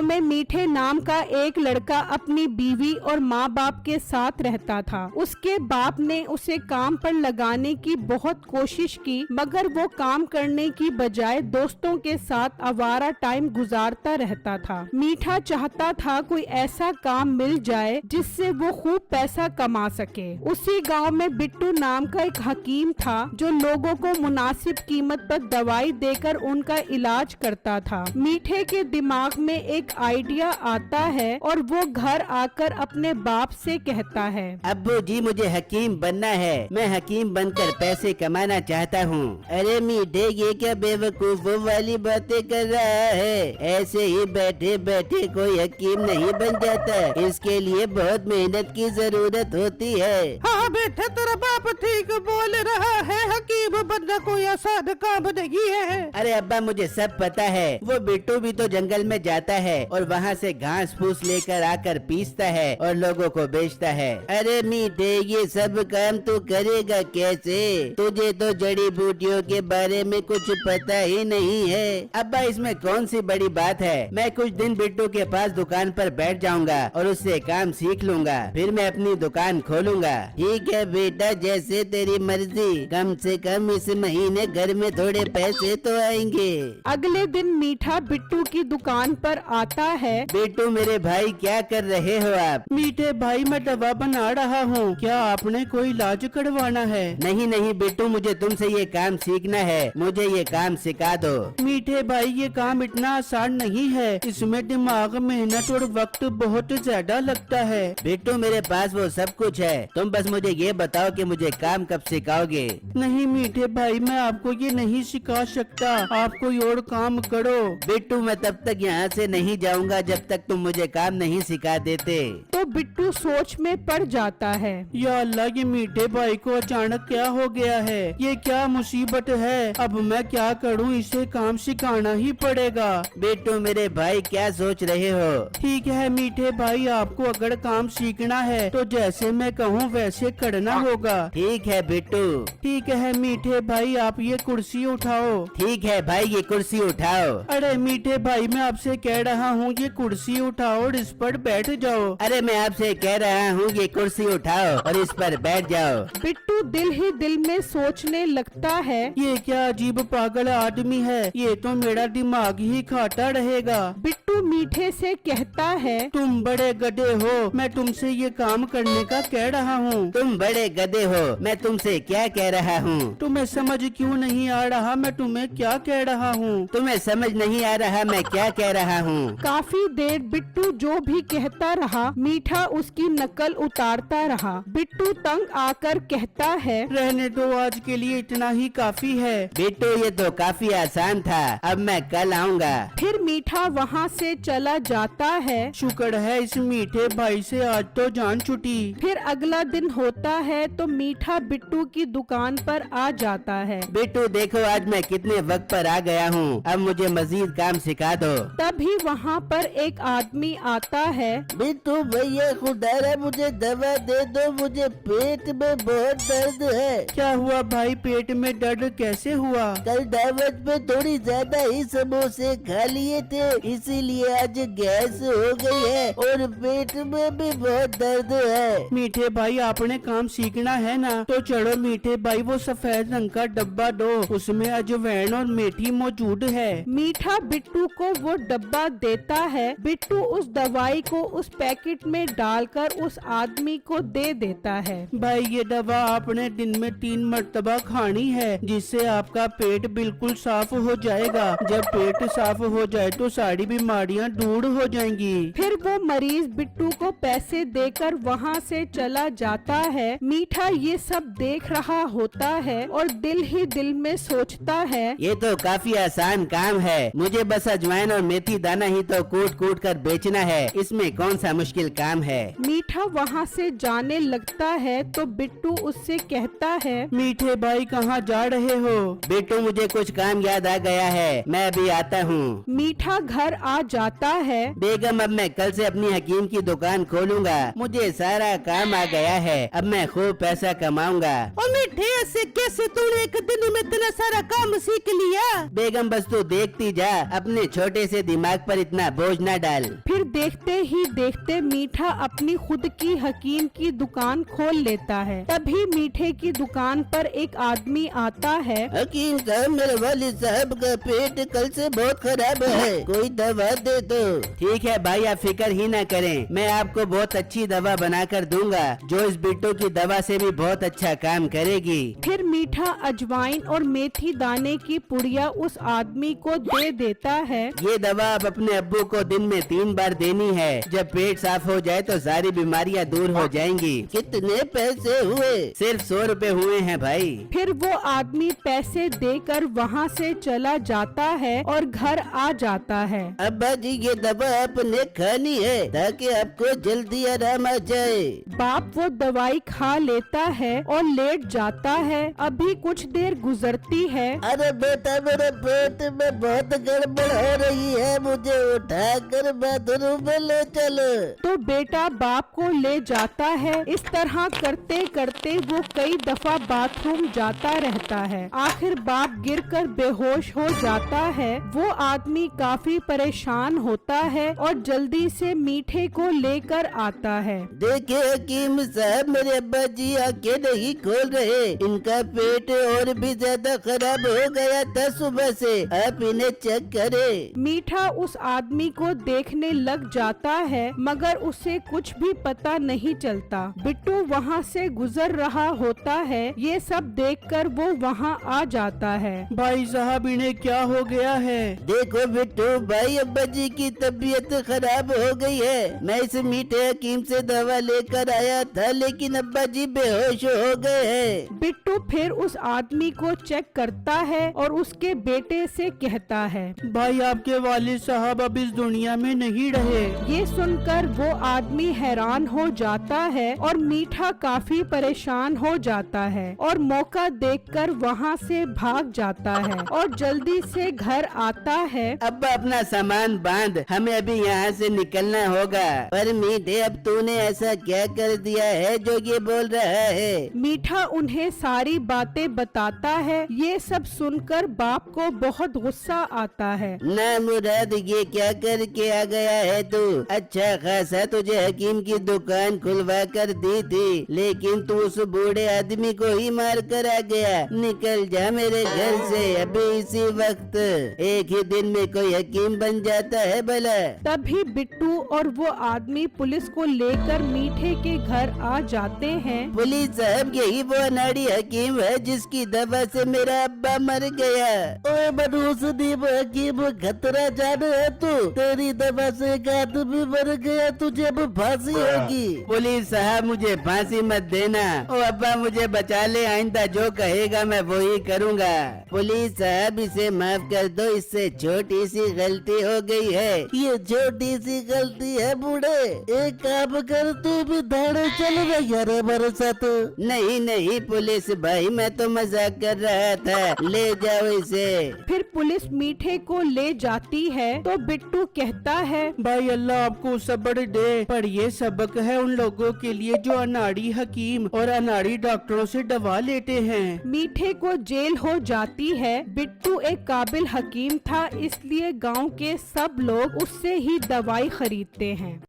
में मीठे नाम का एक लड़का अपनी बीवी और माँ बाप के साथ रहता था। उसके बाप ने उसे काम पर लगाने की बहुत कोशिश की, मगर वो काम करने की बजाय दोस्तों के साथ आवारा टाइम गुजारता रहता था। मीठा चाहता था कोई ऐसा काम मिल जाए जिससे वो खूब पैसा कमा सके। उसी गांव में बिट्टू नाम का एक हकीम था जो लोगों को मुनासिब कीमत पर दवाई देकर उनका इलाज करता था। मीठे के दिमाग में एक आइडिया आता है और वो घर आकर अपने बाप से कहता है, अब्बू जी मुझे हकीम बनना है, मैं हकीम बनकर पैसे कमाना चाहता हूँ। अरे मीठे ये क्या बेवकूफों वाली बातें कर रहा है, ऐसे ही बैठे बैठे कोई हकीम नहीं बन जाता, इसके लिए बहुत मेहनत की जरूरत होती है। हाँ बेटा तेरा बाप ठीक बोल रहा है, हकीम बनना कोई आसान काम नहीं है। अरे अब्बा मुझे सब पता है, वो बिट्टू भी तो जंगल में जाता है और वहाँ से घास फूस लेकर आकर पीसता है और लोगों को बेचता है। अरे मीठे ये सब काम तू करेगा कैसे, तुझे तो जड़ी बूटियों के बारे में कुछ पता ही नहीं है। अब्बा इसमें कौन सी बड़ी बात है, मैं कुछ दिन बिट्टू के पास दुकान पर बैठ जाऊंगा और उससे काम सीख लूंगा, फिर मैं अपनी दुकान खोलूंगा। ठीक है बेटा जैसे तेरी मर्जी, कम से कम इस महीने घर में थोड़े पैसे तो आएंगे। अगले दिन मीठा बिट्टू की दुकान पर आता है। बिट्टू मेरे भाई क्या कर रहे हो आप? मीठे भाई मैं दवा बना रहा हूँ, क्या आपने कोई इलाज करवाना है? नहीं नहीं बिट्टू मुझे तुमसे ये काम सीखना है, मुझे ये काम सिखा दो। मीठे भाई ये काम इतना आसान नहीं है, इसमें दिमाग, मेहनत और वक्त बहुत ज्यादा लगता है। बिट्टू मेरे पास वो सब कुछ है, तुम बस मुझे ये बताओ कि मुझे काम कब सिखाओगे। नहीं मीठे भाई मैं आपको ये नहीं सिखा सकता, आप कोई और काम करो। बिट्टू मैं तब तक यहाँ से नहीं जाऊँगा जब तक तुम मुझे काम नहीं सिखा देते। तो बिट्टू सोच में पड़ जाता है। या अल्लाह ये मीठे भाई को अचानक क्या हो गया है, ये क्या मुसीबत है, अब मैं क्या करूँ, इसे काम सिखाना ही पड़ेगा। बिट्टू मेरे भाई क्या सोच रहे हो? ठीक है मीठे भाई आपको अगर काम सीखना है तो जैसे मैं कहूँ वैसे करना होगा। ठीक है बिट्टू। ठीक है मीठे भाई आप ये कुर्सी उठाओ। ठीक है भाई ये कुर्सी उठाओ। अरे मीठे भाई मैं आपसे कह रहा हूँ ये कुर्सी उठाओ और इस पर बैठ जाओ। अरे मैं आपसे कह रहा हूँ ये कुर्सी उठाओ और इस पर बैठ जाओ। बिट्टू दिल ही दिल में सोचने लगता है, ये क्या अजीब पागल आदमी है, ये तो मेरा दिमाग ही खाता रहेगा। बिट्टू मीठे से कहता है, तुम बड़े गधे हो, मैं तुमसे ये काम करने का कह रहा हूँ। तुम बड़े गधे हो, मैं तुमसे क्या कह रहा हूँ? तुम्हें समझ क्यों नहीं आ रहा मैं तुम्हें क्या कह रहा हूँ? तुम्हें समझ नहीं आ रहा मैं क्या कह रहा हूँ? काफी देर बिट्टू जो भी कहता रहा, मीठा उसकी नकल उतारता रहा। बिट्टू तंग आकर कहता है, रहने दो आज के लिए इतना ही काफी है। बिट्टू ये तो काफी आसान था, अब मैं कल आऊँगा। फिर मीठा वहाँ से चला जाता है। शुक्र है इस मीठे भाई से आज तो जान छुटी। फिर अगला दिन होता है तो मीठा बिट्टू की दुकान पर आ जाता है। बिट्टू देखो आज मैं कितने वक्त पर आ गया हूँ, अब मुझे मजीद काम सिखा दो। तभी वहाँ पर एक आदमी आता है। बिट्टू भैया खुदारा मुझे दवा दे दो, मुझे पेट में बहुत दर्द है। क्या हुआ भाई, पेट में दर्द कैसे हुआ? कल दावत में थोड़ी ज्यादा ही समोसे खा लिए थे, इसीलिए आज गैस हो गई है और पेट में भी बहुत दर्द है। मीठे भाई आपने काम सीखना है ना, तो चलो मीठे भाई वो सफेद रंग का डब्बा दो, उसमें अजवाइन और मेथी मौजूद है। मीठा बिट्टू को वो डब्बा देता है। बिट्टू उस दवाई को उस पैकेट में डालकर उस आदमी को दे देता है। भाई ये दवा आपने दिन में 3 मरतबा खानी है, जिससे आपका पेट बिल्कुल साफ हो जाएगा। जब पेट साफ हो जाए तो सारी बीमारियां दूर हो जाएंगी। फिर वो मरीज बिट्टू को पैसे देकर वहाँ से चला जाता है। मीठा ये सब देख रहा होता है और दिल ही दिल में सोचता है, ये तो काफी आसान काम है, मुझे बस अजवाइन और मेथी दाना ही तो कूट कूट कर बेचना है, इसमें कौन सा मुश्किल काम है। मीठा वहाँ से जाने लगता है तो बिट्टू उससे कहता है, मीठे भाई कहाँ जा रहे हो? बिट्टू मुझे कुछ काम याद आ गया है, मैं अभी आता हूँ। मीठा घर आ जाता है। बेगम, अब मैं कल से अपनी हकीम की दुकान खोलूंगा। मुझे सारा काम आ गया है। अब मैं खूब पैसा कमाऊंगा। और मीठे ऐसे कैसे तूने एक दिन में इतना सारा काम सीख लिया? बेगम, बस तू देखती जा, अपने छोटे से दिमाग पर इतना बोझ न डाल। फिर देखते ही देखते मीठा अपनी खुद की हकीम की दुकान खोल लेता है। तभी मीठे की दुकान पर एक आदमी आता है। हकीम साहब, मेरे वालिद साहब का पेट कल से बहुत खराब है, कोई दवा दे दो। ठीक है भाई, आप फिक्र ही ना करें, मैं आपको बहुत अच्छी दवा बना कर दूंगा, जो इस बिट्टू की दवा से भी बहुत अच्छा काम करेगी। फिर मीठा अजवाइन और मेथी दाने की पुड़िया उस आदमी को दे देता है। ये दवा आप अपने अब्बू को दिन में 3 बार देनी है। जब पेट साफ हो जाए तो सारी बीमारियां दूर हो जाएंगी। कितने पैसे हुए? सिर्फ 100 रुपए हुए हैं भाई। फिर वो आदमी पैसे देकर वहाँ से चला जाता है और घर आ जाता है। अब्बा जी, ये दवा आपने खानी है ताकि आपको जल्दी आराम आ जाए। बाप वो दवाई खा लेता है और लेट जाता है। अभी कुछ देर गुजरती है। अरे बेटा, मेरे पेट में बहुत गड़बड़ हो रही है, मुझे उठाकर बाथरूम में ले चलो। तो बेटा बाप को ले जाता है। इस तरह करते करते वो कई दफा बाथरूम जाता रहता है। आखिर बाप गिरकर बेहोश हो जाता है। वो आदमी काफी परेशान होता है और जल्दी से मीठे को लेकर आता है। देखिए हकीम साहब, मेरे अब्बा जी आंखें नहीं खोल रहे, इनका पेट और भी ज्यादा खराब हो गया था सुबह से, आप इन्हें चेक करें। मीठा उस आदमी को देखने लग जाता है, मगर उसे कुछ भी पता नहीं चलता। बिट्टू वहाँ से गुजर रहा होता है। ये सब देखकर वो वहाँ आ जाता है। भाई साहब, इन्हें क्या हो गया है? देखो बिट्टू भाई, अब्बा जी की तबीयत खराब हो गई है। मैं इस मीठे हकीम से दवा लेकर आया था, लेकिन अब्बा जी बेहोश हो गए हैं। बिट्टू फिर उस आदमी को चेक करता है और उसके बेटे से कहता है, भाई, आपके वालिद साहब अब इस दुनिया में नहीं रहे। ये सुनकर वो आदमी हैरान हो जाता है और मीठा काफी परेशान हो जाता है और मौका देखकर वहाँ से भाग जाता है और जल्दी से घर आता है। अब्बा, अपना सामान बांध, हमें अभी यहाँ से निकलना होगा। पर मीठे, अब तूने ऐसा क्या कर दिया है जो ये बोल रहा है? मीठा उन्हें सारी बातें बताता है। ये सब सुनकर बाप को बहुत गुस्सा आता है। ना मुराद, ये क्या करके आ गया है तू? अच्छा खासा तुझे हकीम की दुकान खुलवा कर दी थी, लेकिन तू उस बूढ़े आदमी को ही मार कर आ गया। निकल जा मेरे घर से अभी इसी वक्त। एक ही दिन में कोई हकीम बन जाता है भला? तभी बिट्टू और वो आदमी पुलिस को लेकर मीठे के घर आ जाते हैं। पुलिस साहब, यही वो अनाड़ी हकीम है जिसकी दवा से मेरा अब्बा मर गया। ओए मनूस दीप हकीम, खतरा जान है तू? तेरी दवा से एक आदमी मर गया, तुझे अब फांसी होगी। पुलिस साहब, मुझे फांसी मत देना। ओ अब्बा, मुझे बचा ले, आइंदा जो कहेगा मैं वही करूँगा। पुलिस साहब, इसे माफ कर दो, इससे छोटी सी गलती हो गई है। ये छोटी सी गलती है बूढ़े। एक काम कर, तू भी दौड़े चल रही है हमारे साथ। नहीं नहीं पुलिस भाई, मैं तो मजाक कर रहा था, ले जाओ इसे। फिर पुलिस मीठे को ले जाती है तो बिट्टू कहता है, भाई, अल्लाह आपको सब्र दे, पर ये सबक है उन लोगों के लिए जो अनाड़ी हकीम और अनाड़ी डॉक्टरों से दवा लेते हैं। मीठे को जेल हो जाती है। बिट्टू एक काबिल हकीम था, इसलिए गांव के सब लोग उससे ही दवाई खरीदते हैं।